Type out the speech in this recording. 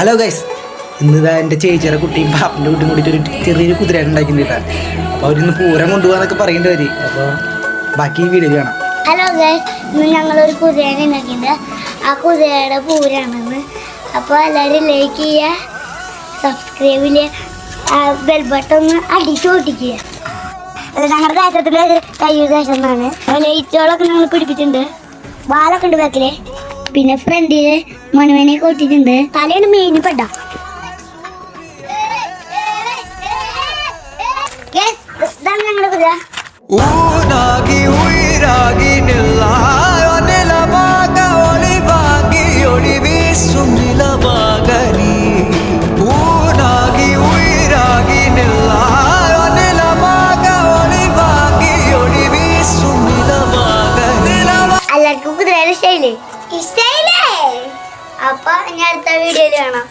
Hello guys, ഇന്നിതാ എൻ്റെ ചേച്ചിയുടെ കുട്ടിയും പാപ്പൻ്റെ കുട്ടിയും കൂടിയിട്ട് ഒരു ചെറിയൊരു കുതിരയാണ് ഉണ്ടാക്കിയിട്ടാ. അപ്പോൾ അവരിന്ന് പൂരം കൊണ്ടുപോകാന്നൊക്കെ പറയേണ്ടി വരും. അപ്പോൾ ബാക്കി വീഡിയോ കാണാം. ഹലോ ഗൈസ്, ഇന്ന് ഞങ്ങളൊരു കുതിരേനെ ഉണ്ടാക്കിയിട്ടുണ്ട്. ആ കുതിരയുടെ പൂരാണെന്ന്. അപ്പോൾ എല്ലാവരും ലൈക്ക് ചെയ്യുക, സബ്സ്ക്രൈബ് ചെയ്യുക, ബെൽ ബട്ടൺ ഒന്ന് അടിച്ചു പൊട്ടിക്കുക. ഞങ്ങളുടെ ദേശത്തിൻ്റെ കയ്യൂർ ദേശം എന്നാണ്. ലൈറ്റുകളൊക്കെ ഞങ്ങൾ പിടിപ്പിച്ചിട്ടുണ്ട്. ബാലൊക്കെ ഉണ്ട് ബാക്കില്. പിന്നെ ഫ്രണ്ടില് മണുവേനെയൊക്കെ ഒട്ടിച്ചിട്ടുണ്ട്. തലയാണ് മെയിൻ പെട്ട. ഇതാണ് ഞങ്ങളുടെ കുതിര. എല്ലാവർക്കും കുതിരയുടെ ഇഷ്ടയില്ലേ? അപ്പൊ ഇനി അടുത്ത വീഡിയോയിൽ കാണാം.